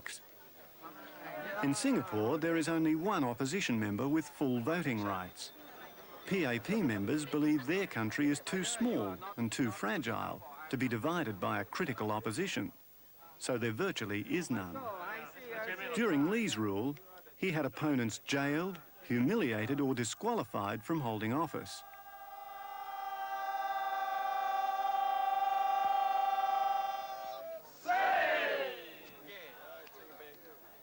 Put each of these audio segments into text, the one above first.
politics. In Singapore, there is only one opposition member with full voting rights. PAP members believe their country is too small and too fragile to be divided by a critical opposition, so there virtually is none. During Lee's rule, he had opponents jailed, humiliated or disqualified from holding office.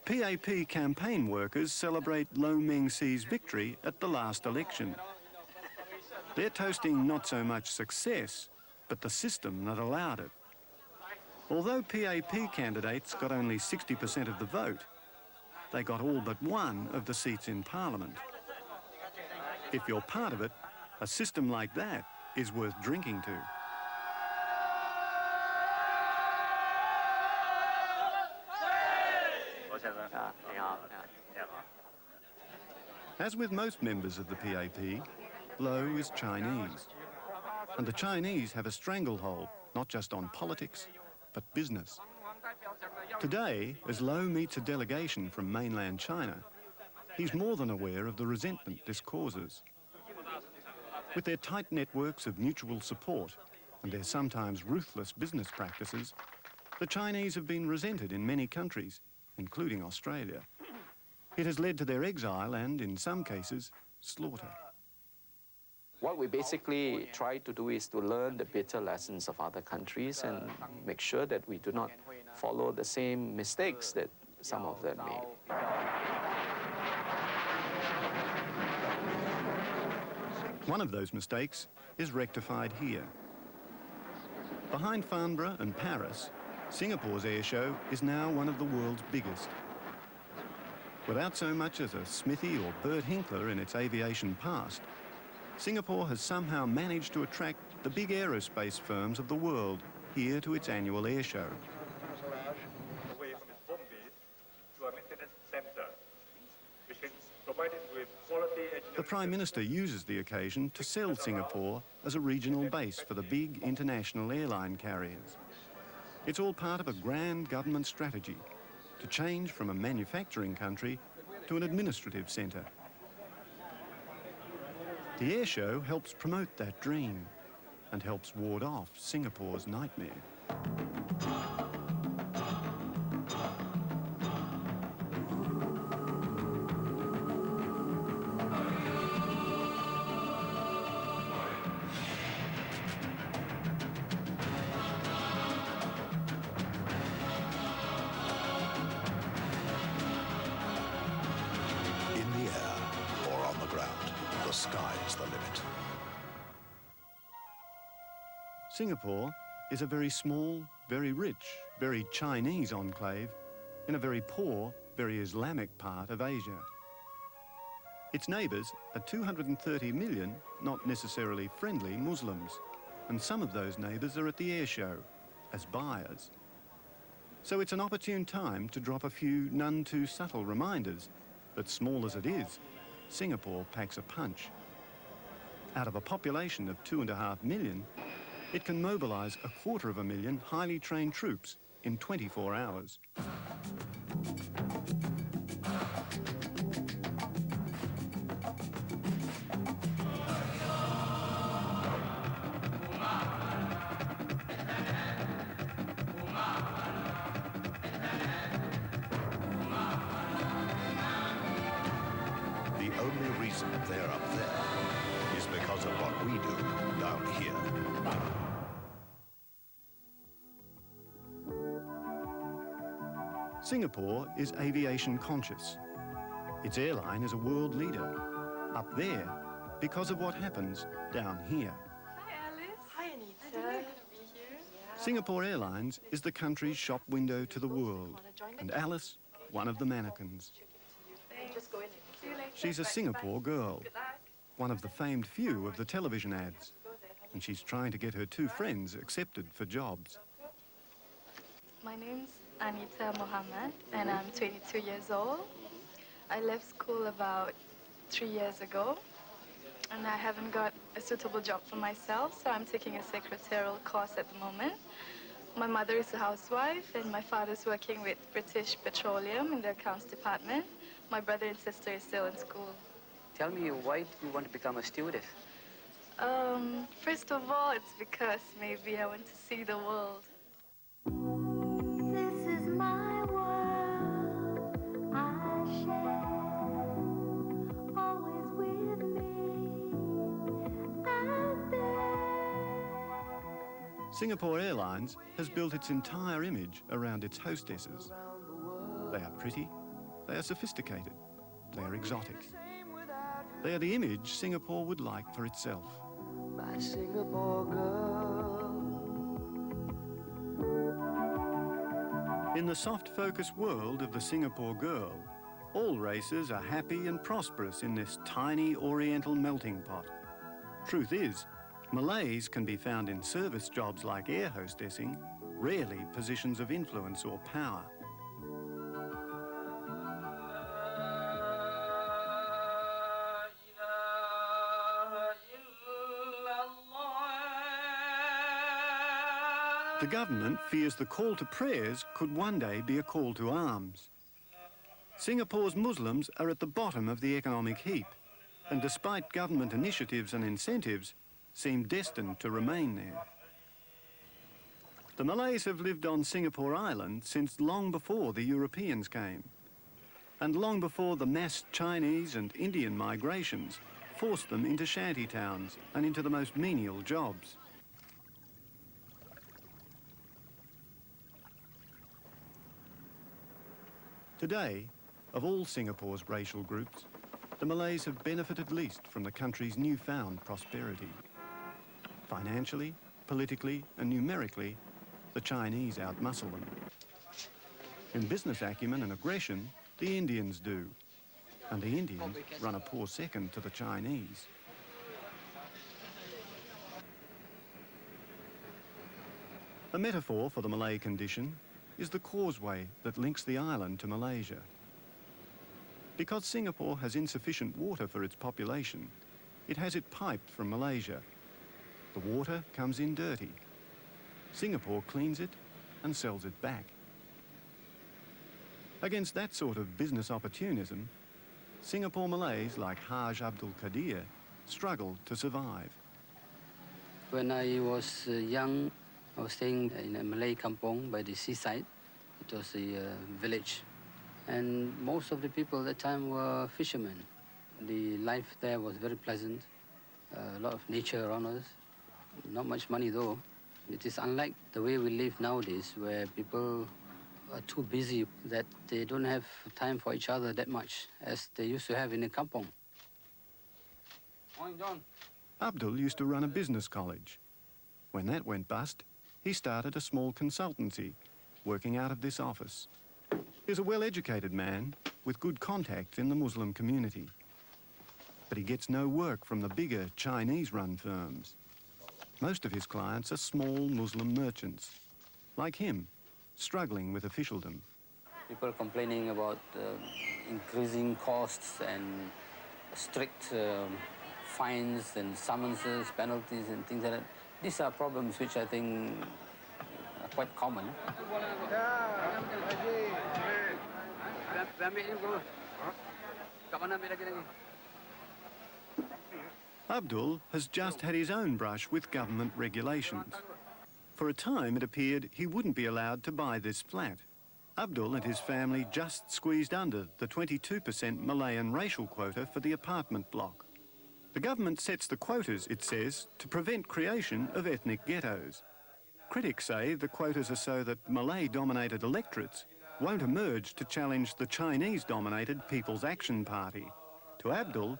PAP campaign workers celebrate Lo Meng See's victory at the last election. They're toasting not so much success, but the system that allowed it. Although PAP candidates got only 60% of the vote, they got all but one of the seats in Parliament. If you're part of it, a system like that is worth drinking to. As with most members of the PAP, Lo is Chinese. And the Chinese have a stranglehold, not just on politics, but business. Today, as Lo meets a delegation from mainland China, he's more than aware of the resentment this causes. With their tight networks of mutual support and their sometimes ruthless business practices, the Chinese have been resented in many countries, including Australia. It has led to their exile and, in some cases, slaughter. What we basically try to do is to learn the bitter lessons of other countries and make sure that we do not follow the same mistakes that some of them made. One of those mistakes is rectified here. Behind Farnborough and Paris, Singapore's airshow is now one of the world's biggest. Without so much as a Smithy or Bert Hinkler in its aviation past, Singapore has somehow managed to attract the big aerospace firms of the world here to its annual airshow. Away from its home base to a maintenance center, which is provided with quality engineering. The Prime Minister uses the occasion to sell Singapore as a regional base for the big international airline carriers. It's all part of a grand government strategy to change from a manufacturing country to an administrative centre. The airshow helps promote that dream and helps ward off Singapore's nightmare. Singapore is a very small, very rich, very Chinese enclave in a very poor, very Islamic part of Asia. Its neighbours are 230 million, not necessarily friendly Muslims, and some of those neighbours are at the airshow as buyers. So it's an opportune time to drop a few none too subtle reminders that, small as it is, Singapore packs a punch. Out of a population of 2.5 million, it can mobilise 250,000 highly trained troops in 24 hours. The only reason they're up there is because of what we do down here. Singapore is aviation conscious. Its airline is a world leader, up there because of what happens down here. Hi Alice. Hi Anita. I'm to be here. Singapore Airlines is the country's shop window to the world, and Alice, one of the mannequins. She's a Singapore girl, one of the famed few of the television ads, and she's trying to get her two friends accepted for jobs. My name's Anita Mohammed, and I'm 22 years old. I left school about 3 years ago, and I haven't got a suitable job for myself, so I'm taking a secretarial course at the moment. My mother is a housewife and my father's working with British Petroleum in the accounts department. My brother and sister is still in school. Tell me, why do you want to become a stewardess? First of all, it's because maybe I want to see the world. This is my world, I share, always with me, out there. Singapore Airlines has built its entire image around its hostesses. They are pretty, they are sophisticated, they are exotic. They are the image Singapore would like for itself. My Singapore girl. In the soft-focus world of the Singapore girl, all races are happy and prosperous in this tiny oriental melting pot. Truth is, Malays can be found in service jobs like air hostessing, rarely positions of influence or power. The government fears the call to prayers could one day be a call to arms. Singapore's Muslims are at the bottom of the economic heap, and despite government initiatives and incentives, seem destined to remain there. The Malays have lived on Singapore Island since long before the Europeans came, and long before the mass Chinese and Indian migrations forced them into shanty towns and into the most menial jobs. Today, of all Singapore's racial groups, the Malays have benefited least from the country's newfound prosperity. Financially, politically and numerically, the Chinese outmuscle them. In business acumen and aggression, the Indians do, and the Indians run a poor second to the Chinese. A metaphor for the Malay condition is the causeway that links the island to Malaysia. Because Singapore has insufficient water for its population, it has it piped from Malaysia. The water comes in dirty. Singapore cleans it and sells it back. Against that sort of business opportunism, Singapore Malays like Haj Abdul Qadir struggled to survive. When I was young, I was staying in a Malay kampong by the seaside. It was a village. And most of the people at that time were fishermen. The life there was very pleasant. A lot of nature around us. Not much money though. It is unlike the way we live nowadays, where people are too busy that they don't have time for each other that much as they used to have in a kampong. Morning, John. Abdul used to run a business college. When that went bust, he started a small consultancy, working out of this office. He's a well-educated man with good contacts in the Muslim community. But he gets no work from the bigger Chinese-run firms. Most of his clients are small Muslim merchants, like him, struggling with officialdom. People complaining about increasing costs and strict fines and summonses, penalties and things like that. These are problems which I think are quite common. Abdul has just had his own brush with government regulations. For a time, it appeared he wouldn't be allowed to buy this flat. Abdul and his family just squeezed under the 22% Malayan racial quota for the apartment block. The government sets the quotas, it says, to prevent creation of ethnic ghettos. Critics say the quotas are so that Malay-dominated electorates won't emerge to challenge the Chinese-dominated People's Action Party. To Abdul,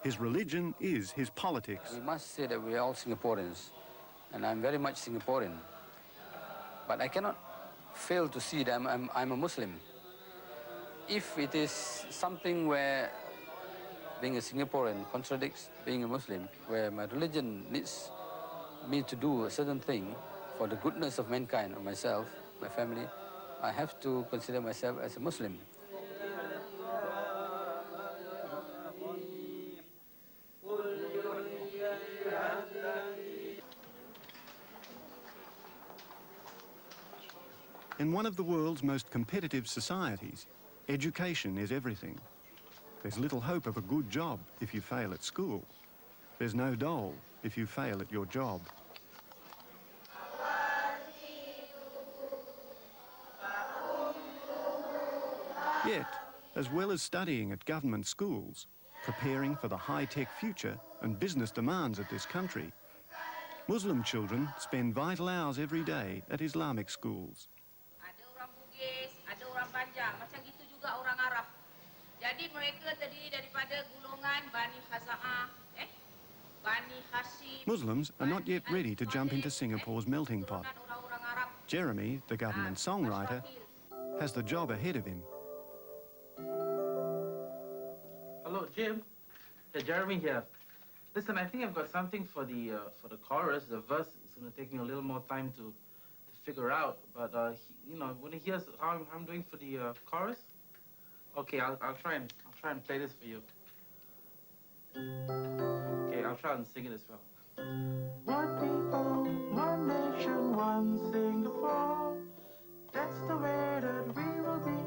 his religion is his politics. We must say that we are all Singaporeans, and I'm very much Singaporean. But I cannot fail to see that I'm a Muslim. If it is something where being a Singaporean contradicts being a Muslim, where my religion needs me to do a certain thing for the goodness of mankind, of myself, my family, I have to consider myself as a Muslim. In one of the world's most competitive societies, education is everything. There's little hope of a good job if you fail at school. There's no dole if you fail at your job. Yet, as well as studying at government schools, preparing for the high-tech future and business demands of this country, Muslim children spend vital hours every day at Islamic schools. Ada orang Bugis, ada orang Banjar, macam gitu juga orang Arab. Jadi mereka terdiri daripada golongan Bani Khaza'ah, Bani Hashim. Muslims are not yet ready to jump into Singapore's melting pot. Jeremy, the government songwriter, has the job ahead of him. Hello, Jim. Yeah, Jeremy here. Listen, I think I've got something for the chorus. The verse is going to take me a little more time to figure out. But you know, when he hears how I'm doing for the chorus, okay, I'll try and play this for you. Okay, I'll try and sing it as well. One people, one nation, one Singapore. That's the way that we will be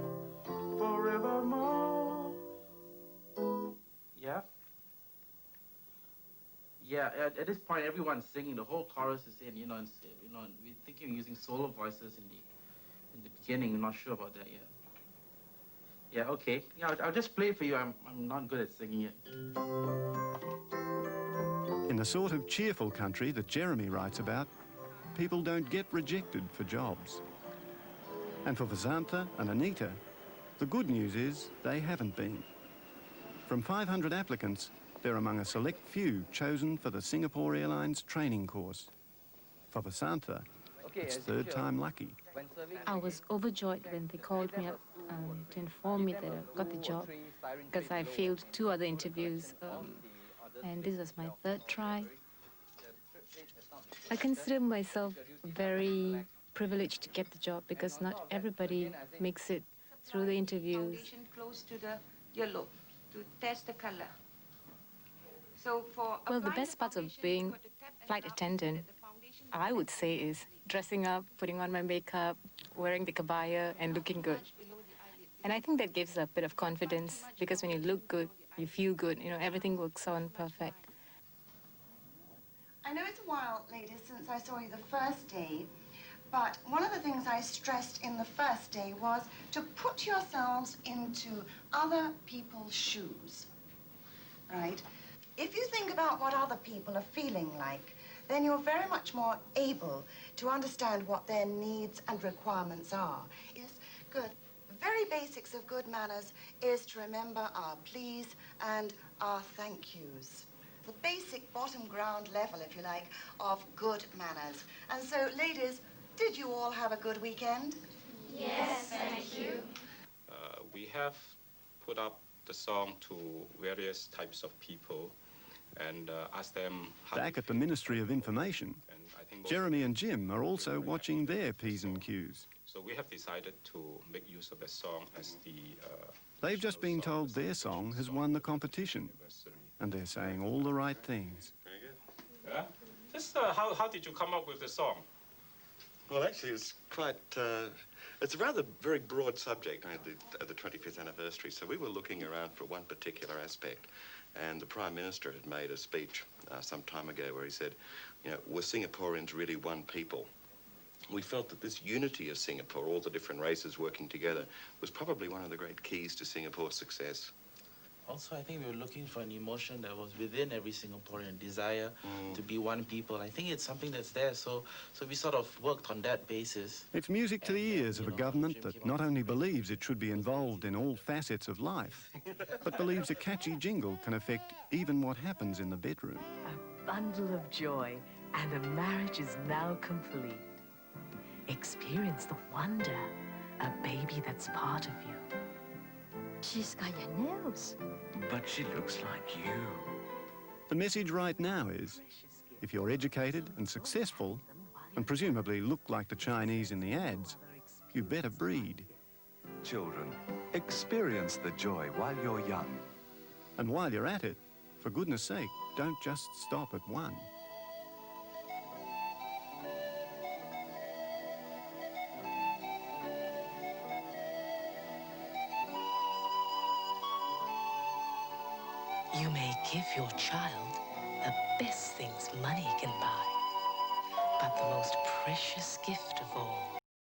forevermore. Yeah. Yeah, at this point, everyone's singing. The whole chorus is in, and we're thinking of using solo voices in the beginning. We're not sure about that yet. Yeah, okay. Yeah, I'll just play it for you. I'm not good at singing it. In the sort of cheerful country that Jeremy writes about, people don't get rejected for jobs. And for Vasantha and Anita, the good news is they haven't been. From 500 applicants, they're among a select few chosen for the Singapore Airlines training course. For Vasantha, it's third time lucky. I was overjoyed when they called me up to inform me that I got the job, because I failed 2 other interviews, and this was my 3rd try. I consider myself very privileged to get the job, because not everybody makes it through the interviews. Foundation close to the yellow to test the color. So for Well, the best part of being flight attendant, I would say, is dressing up, putting on my makeup, wearing the kabaya, and looking good. And I think that gives a bit of confidence, because when you look good, you feel good, everything works on perfect. I know it's a while, ladies, since I saw you the first day, but one of the things I stressed in the first day was to put yourselves into other people's shoes, right? If you think about what other people are feeling like, then you're very much more able to understand what their needs and requirements are. Yes, good. The very basics of good manners is to remember our please and our thank yous. The basic bottom ground level, if you like, of good manners. And so, ladies, did you all have a good weekend? Yes, thank you. We have put up the song to various types of people and asked them how. Back at the Ministry of Information, Jeremy and Jim are also watching their P's and Q's. So we have decided to make use of the song as the... They've just been told their song has won the competition, and they're saying all the right things. Very good. Yeah? Just how did you come up with the song? Well, actually, it's quite... it's a rather very broad subject at the 25th anniversary, so we were looking around for one particular aspect. And the Prime Minister had made a speech some time ago where he said, were Singaporeans really one people? We felt that this unity of Singapore, all the different races working together, was probably one of the great keys to Singapore's success. Also, I think we were looking for an emotion that was within every Singaporean, desire to be one people. I think it's something that's there, so we sort of worked on that basis. It's music to the ears of a government that not only believes it should be involved in all facets of life, but believes a catchy jingle can affect even what happens in the bedroom. A bundle of joy, and a marriage is now complete. Experience the wonder, a baby that's part of you. She's got your nails. But she looks like you. The message right now is, if you're educated and successful, and presumably look like the Chinese in the ads, you better breed. Children, experience the joy while you're young. And while you're at it, for goodness sake, don't just stop at one. You may give your child the best things money can buy, but the most precious gift of all